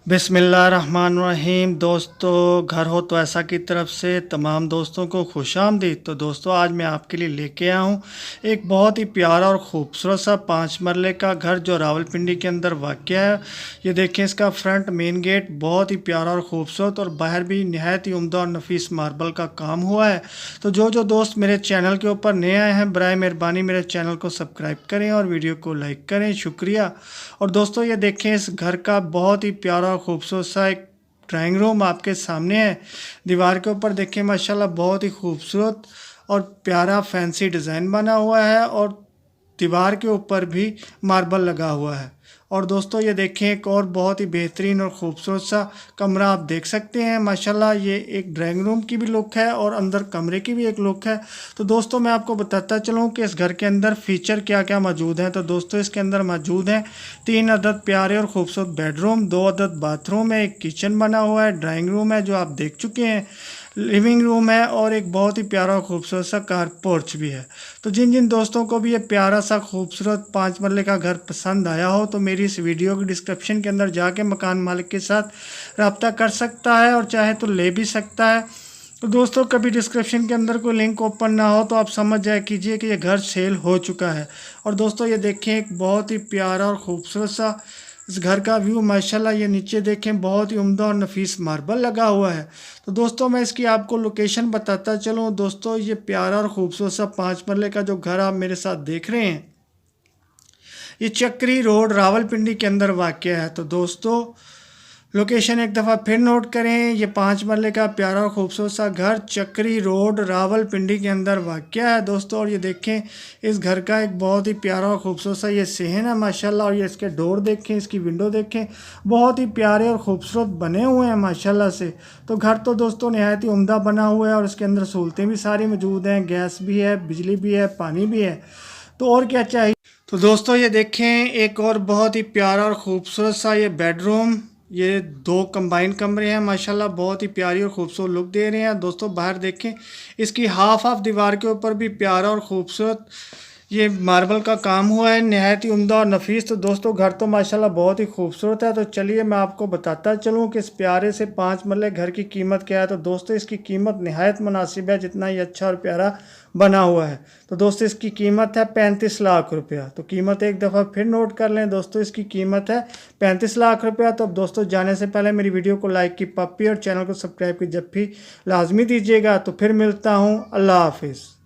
बिस्मिल्लाहिर्रहमानिर्रहीम। दोस्तों, घर हो तो ऐसा की तरफ से तमाम दोस्तों को खुशामदीद। तो दोस्तों, आज मैं आपके लिए लेके आया हूँ एक बहुत ही प्यारा और ख़ूबसूरत सा 5 मरले का घर जो रावलपिंडी के अंदर वाक़या है। ये देखें, इसका फ्रंट मेन गेट बहुत ही प्यारा और ख़ूबसूरत और बाहर भी नहायत ही उम्दा और नफीस मार्बल का काम हुआ है। तो जो दोस्त मेरे चैनल के ऊपर नए आए हैं, बराए मेहरबानी मेरे चैनल को सब्सक्राइब करें और वीडियो को लाइक करें, शुक्रिया। और दोस्तों, ये देखें, इस घर का बहुत ही प्यारा खूबसूरत सा एक ड्राइंग रूम आपके सामने है। दीवार के ऊपर देखें, माशाल्लाह बहुत ही खूबसूरत और प्यारा फैंसी डिज़ाइन बना हुआ है और दीवार के ऊपर भी मार्बल लगा हुआ है। और दोस्तों, ये देखें, एक और बहुत ही बेहतरीन और ख़ूबसूरत सा कमरा आप देख सकते हैं। माशाल्लाह, ये एक ड्राइंग रूम की भी लुक है और अंदर कमरे की भी एक लुक है। तो दोस्तों, मैं आपको बताता चलूँ कि इस घर के अंदर फ़ीचर क्या क्या मौजूद हैं। तो दोस्तों, इसके अंदर मौजूद हैं 3 अदद प्यारे और ख़ूबसूरत बेडरूम, 2 अदद बाथरूम है, एक किचन बना हुआ है, ड्राइंग रूम है जो आप देख चुके हैं, लिविंग रूम है और एक बहुत ही प्यारा खूबसूरत सा कार पोर्च भी है। तो जिन जिन दोस्तों को भी ये प्यारा सा खूबसूरत 5 मरले का घर पसंद आया हो, तो मेरी इस वीडियो की डिस्क्रिप्शन के अंदर जाके मकान मालिक के साथ रब्ता कर सकता है और चाहे तो ले भी सकता है। तो दोस्तों, कभी डिस्क्रिप्शन के अंदर कोई लिंक ओपन ना हो तो आप समझ जाए कीजिए कि ये घर सेल हो चुका है। और दोस्तों, ये देखें, एक बहुत ही प्यारा और ख़ूबसूरत सा इस घर का व्यू। माशाल्लाह, ये नीचे देखें, बहुत ही उम्दा और नफीस मार्बल लगा हुआ है। तो दोस्तों, मैं इसकी आपको लोकेशन बताता चलूँ। दोस्तों, ये प्यारा और ख़ूबसूरत सा 5 मरले का जो घर आप मेरे साथ देख रहे हैं, ये चक्री रोड रावलपिंडी के अंदर वाक़या है। तो दोस्तों, लोकेशन एक दफ़ा फिर नोट करें, ये 5 मरले का प्यारा और ख़ूबसूरत सा घर चक्री रोड रावलपिंडी के अंदर वाक़या है दोस्तों। और ये देखें, इस घर का एक बहुत ही प्यारा और ख़ूबसूरत सा ये सहन है माशाल्लाह। और ये इसके डोर देखें, इसकी विंडो देखें, बहुत ही प्यारे और ख़ूबसूरत बने हुए हैं माशाल्लाह से। तो घर तो दोस्तों नहायत ही उम्दा बना हुआ है और इसके अंदर सहूलतें भी सारी मौजूद हैं, गैस भी है, बिजली भी है, पानी भी है। तो और क्या चाहिए। तो दोस्तों, ये देखें, एक और बहुत ही प्यारा और ख़ूबसूरत सा ये बेडरूम, ये 2 कंबाइन कमरे हैं माशाल्लाह, बहुत ही प्यारी और ख़ूबसूरत लुक दे रहे हैं। दोस्तों, बाहर देखें, इसकी हाफ दीवार के ऊपर भी प्यारा और ख़ूबसूरत ये मार्बल का काम हुआ है, नहायत ही उम्दा और नफीस। तो दोस्तों, घर तो माशाल्लाह बहुत ही खूबसूरत है। तो चलिए मैं आपको बताता चलूँ कि इस प्यारे से 5 मरले घर की कीमत क्या है। तो दोस्तों, इसकी कीमत नहायत मुनासिब है, जितना ही अच्छा और प्यारा बना हुआ है। तो दोस्तों, इसकी कीमत है 35 लाख रुपया। तो कीमत एक दफ़ा फिर नोट कर लें दोस्तों, इसकी कीमत है 35 लाख रुपया। तो अब दोस्तों, जाने से पहले मेरी वीडियो को लाइक की पप्पी और चैनल को सब्सक्राइब की जब भी लाजमी दीजिएगा। तो फिर मिलता हूँ, अल्लाह हाफिज़।